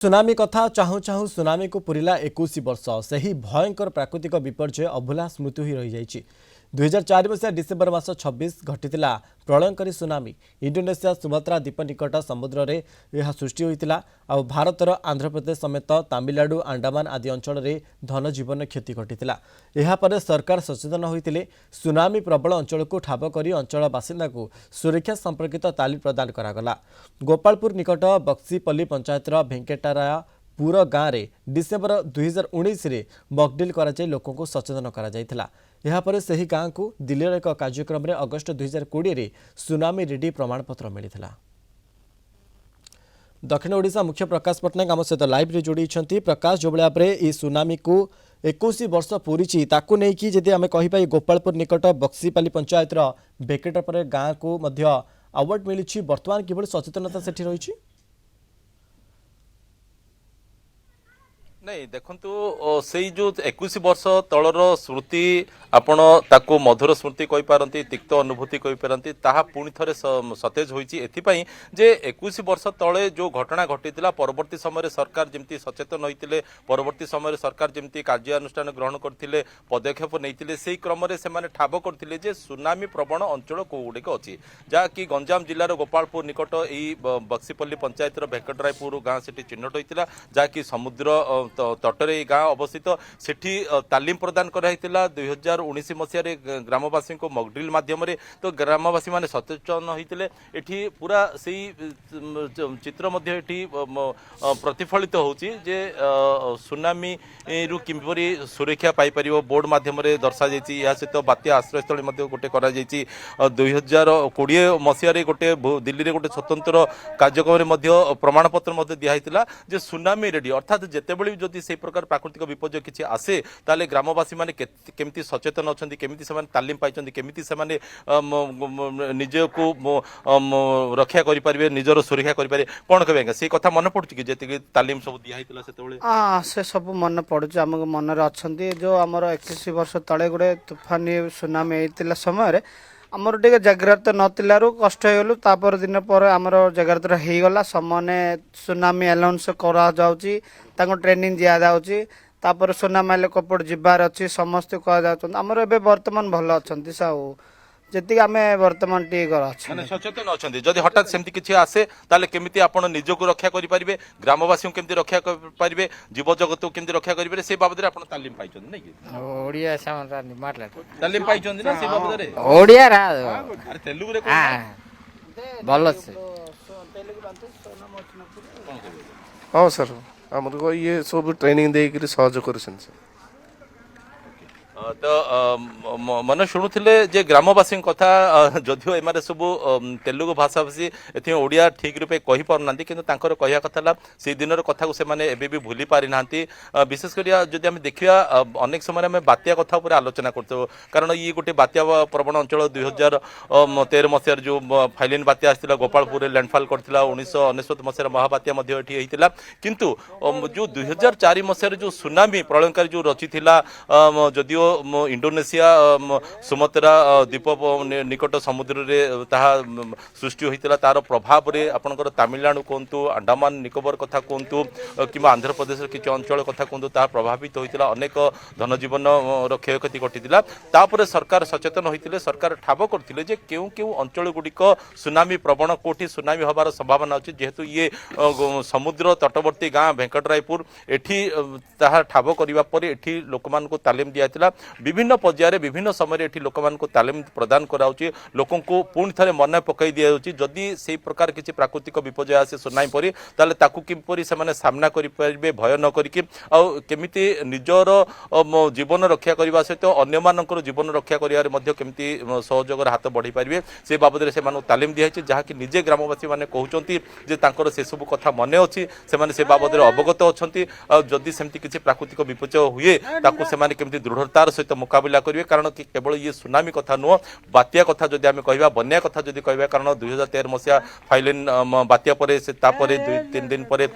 Tsunami कथा चाहू चाहू सुनामी को पूरीला 21 वर्ष से ही भयंकर प्राकृतिक विपर्यय अभूला स्मृति ही रही जाइछि। 2004 मसीहा डिसेम्बर मास 26 घटितिला प्रलयंकारी सुनामी। इंडोनेशिया सुमात्रा द्वीप निकट समुद्र में यह सृष्टि होइतिला आ भारतर आंध्र प्रदेश समेत तमिलनाडु अंडमान आदि अंचल में धन जीवन क्षति घटितिला। एहा परे सरकार सचेतन होइतिले सुनामी प्रबल अंचल को ठाब करी अंचल बासिंदा को सुरक्षा संपर्कित तालीम प्रदान करागला। गोपालपुर निकट बक्सीपल्ली पंचायतर भेंकटाराया पूरा गाँव में डिसेम्बर 2019 रे मॉकड्रिल कराई लोकों को सचेतन करा। यापर से गाँव को दिल्लीर एक कार्यक्रम में अगस्ट 2020 रे सुनामी रेडी प्रमाणपत्र मिलता। दक्षिण ओडिशा मुख्य प्रकाश पट्टनायक आम सहित लाइव रे जोड़ी प्रकाश जो भाव में सुनामी को 21 वर्ष पूरी ताकू नहीं कि जदि आम कहीपर गोपालपुर निकट बक्सीपाली पंचायतर बेकेटर गाँव को अवार्ड मिली बर्तमान किभली सचेतनता सेठी रही। नहीं देखु से जो 21 वर्ष तलर स्मृति आपण ताको मधुर स्मृति कहि पारंती तिक्त अनुभूति कहि पारंती ताहा पुणी थरे सतेज होईची एथिपाई जे 21 वर्ष तले जो घटना घटितिला परवर्ती समय सरकार जेमती सचेतन होइतिले परवर्ती समय सरकार जेमती कार्यानुष्ठान ग्रहण करथिले पदक्षेप नैतिले सेही क्रम रे सेमाने ठाब करथिले जे सुनामी प्रवण अंचल कोउडिक अछि जा कि गंजाम जिल्लार गोपालपुर निकट एई बक्सीपल्ली पंचायतर भेंकटरायपुर गाँ सेठी चिन्हट होइतिला जा कि समुद्र तटरे गाँ अवस्थित सेठी तालीम प्रदान कराइतिला 2019 मसीह ग्रामवासी को मॉकड्रिल माध्यम तो ग्रामवासी माने सचेतन होइतिले एठी पूरा सही चित्र मध्य एठी प्रतिफलित होउची जे सुनामी रु किपरि सुरक्षा पाई परिबो बोर्ड माध्यम रे दर्शा जाइछि। या सहित बात्या आश्रयस्थल मध्य गोटे करा जाइछि। 2020 मसीह रे गोटे दिल्ली रे गोटे स्वतंत्र कार्यक्रम रे मध्य प्रमाणपत्र मध्य दिया हितिला जे सुनामी रेडी अर्थात जेतेबेले जदि से प्रकार प्राकृतिक विपर्यय किसी आसे ताले ग्रामवासी माने केमिति सचेतन अछंती केमिति से तालीम पाइछंती केमिति से माने निजे को रक्षा करि परिबे निजर सुरक्षा करि परिबे कोन कहबे से कथा मन पड़छ कि जेति तालीम सब दिया हितला सेतेबेले से सब मन पड़छ हमक मन रे अछंती जो हमर 21 वर्ष तळे गुडे तूफानी सुनामी हेतिला समय रे आमर टे जाग्रत नथिलारु कष्ट होगलु तापर दिन पर आमर जाग्रत होईगला समाने सुनामी अनाउंस करा जाउची ताको ट्रेनिंग दिया जाउची तापर सुनामी ले कपड़ जिबार अछि समस्त कह जाउछन आमर एबे वर्तमान भल अछंती साउ जति आमे वर्तमान टी कर अछि माने सचेतन अछंती जदि हठात सेमति किछि आसे ताले केमिति आपण निजको रक्षा करि परिबे ग्रामवासी को केमिति रक्षा करि परिबे जीव जगत को केमिति रक्षा करि परिबे से बाबद रे आपण तालीम पाइछन नै कि ओडिया सामरा मारला तालीम पाइछन ना से बाबद रे ओडिया रा अरे तेलुगु रे कोन भलो से हाँ सर आमको ये सब ट्रेनिंग देकर सहयोग कर तो मन शुणुले जे ग्रामवासी कथा जदिव एम सब तेलुगु भाषा भाषी ए ओडिया ठीक रूपे कहि पारना किंतु तांकर कहया कथा से दिन कथा को सेमाने एबे भी भूली पारि नांती विशेषकर जदि आम देखिया अनेक समय आम बात्या कथा उपर आलोचना करते कारण ये गोटे बात्या प्रवण अंचल 2013 मसीह जो फाइलिन बात्या आसाला गोपालपुर लैंडफॉल करथिला 1999 मसीह महाबात्या किंतु जो 2004 मसीह जो सुनामी प्रलयंकारी जो रची जदिव इंडोनेशिया सुमात्रा द्वीप निकट समुद्र रे ताहा सृष्टि होइतिला तार प्रभाव रे आपनकर तमिलनाडु कोंतु अंडमान निकोबर कथा कोंतु किबा आंध्र प्रदेश किछि अंचल कथा कोंतु ताहा प्रभावित होइतिला अनेक धन जीवन रो क्षयक्षति घटितिला तापर सरकार सचेतन होइतिले सरकार ठाब करथिले जे केउ केउ अंचल गुडिक सुनामी प्रवण कोठी सुनामी होबार संभावना अछि जेहेतु ये समुद्र तटवर्ती गाँ भेंकटरायपुर एठी ताहा ठाब करिबा परे एठी लोकमान को तालीम दियातिला विभिन्न पर्यायर विभिन्न समय एठी लोकमान को तालीम प्रदान कराउची लोकों को पुणी थे मन पकई दि जाउची जदि से प्रकार किसी प्राकृतिक विपर्यय आसे सुनाई परी ताले ताकू किपरि से सामना करि परिबे भय न करिकि आ केमिति निजर जीवन रक्षा करबा सहित अन्य मानकर जीवन रक्षा करिवारे मध्ये केमिति सहयोगर हाथ बढ़ी पारिबे से बाबद रे से मानु तालीम दिया छै जहा कि निजे ग्रामवासी माने कहउचंती जे तांकर से सब कथा मने अछि से माने से बाबद रे अवगत अछंती आ जदि सेमति किसी प्राकृतिक विपर्यय हुए ताकू से माने केमिति दृढ़तार सहित मुकाबिला करेंगे कारण कि केवल ये सुनामी कथा नुह बात्या कथा जदि आम कह बन्या कथा जदि कह कारण 2013 मसीहा फाइलिन बात्या पर से तापर 2-3 दिन पर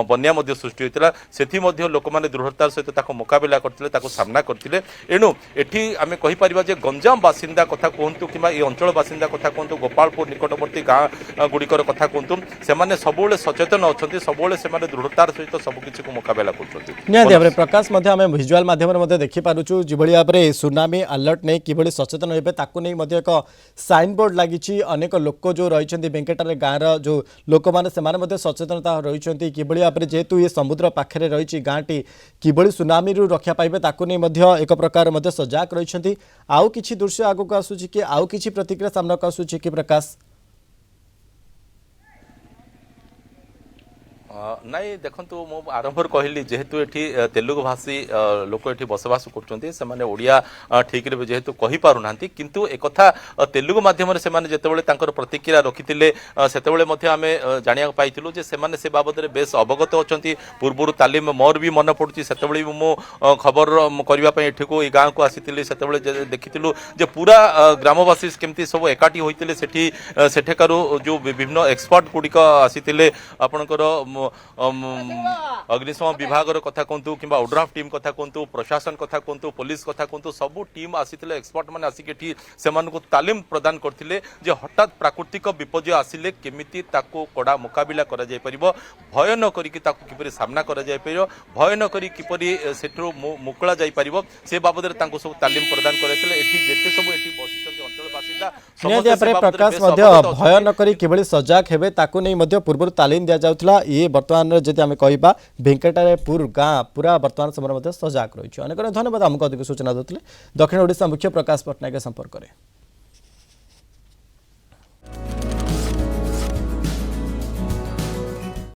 बन्या सृष्टि होता से लोक मैंने दृढ़तार सहित मुकाबिला करते सामना करते एणु एठी आम कहीपर जे गंजाम बासिंदा कथा कहतु कि अंचल बासिंदा कथा कहतु गोपालपुर निकटवर्ती गाँ गुड़िकर कथा कहतु से सबुले सचेतन अच्छा सबुले से दृढ़तार सहित सबकि मुकाबिला निहाती भाव प्रकाश आम भिजुआल मध्यम देखिपुँ जो भाव में सुनामी अलर्ट नहीं कि सचेतन होते ताकू नहीं एक साइन बोर्ड लगी अनेक लोक जो रही बेंकेटार गाँव जो लोक मैंने सचेतनता रही कि भाव में जेहेतु ये समुद्र पाखे रही गाँटी कि सुनामी रक्षा पाइबे ताकू नहीं एक प्रकार सजाग रही आउ किछि दृश्य आगक आसूची कि आउ किछि प्रतिक्रिया सामना को आसूची कि प्रकाश नाई देखंतु मो आरंभर कहली जेहेतु एठी तेलुगु भाषी लोक एठी बसवास करछन्ती सेमाने ओडिया ठीक रे जेहेतु कहि पारु नांती किंतु एकथा तेलुगु माध्यम रे सेमाने जेतेबेले तांकर प्रतिक्रिया रखितिले सेतेबेले मध्ये आमे जानिया पाइथिलु जे सेमाने से बाबद रे बेस अवगत अछन्ती पूर्वरु तालीम मोर भी मन पडुची सेतेबेले मो खबर करबा पय एठी को ई गां को आसीतिले सेतेबेले देखितिलु जे पूरा ग्रामवासी केमती सब एकाठी होइतिले सेठी सेठेकारू जो विभिन्न एक्सपर्ट गुडिक आसीतिले आपनकर अग्निशम विभाग कथा कहतु कि ओड्राफ टीम कथा कहतु प्रशासन कथा कहतु पुलिस कथा कहतु सबू टीम आसीथिले एक्सपर्ट मैंने आसिक से तालीम प्रदान करथिले जे हठात प्राकृतिक विपर्यय आसिले केमिति ताको कड़ा मुकाबिला करा जाय परिबो भय न करी ताको किपरि सामना करा जाय परिबो भय न करी किपरि सेठरो मुकला जाय परिबो से बाबद रे ताको सब तालीम प्रदान करथिले एठी जेते सब एठी बसिଛନ୍ତି अंचल बासिंदा प्रकाश भय न करी किभଳି सजाग हेबे ताको नहीं पूर्व तालीम दिया जाउथला ये वर्तमान जदि आम कह भेंकटापुर गाँ पूरा वर्तमान समय सजाग रही अनेक धन्यवाद आमको अधिक सूचना देते दक्षिण ओडिशा मुख्य प्रकाश पट्टनायक संपर्क में।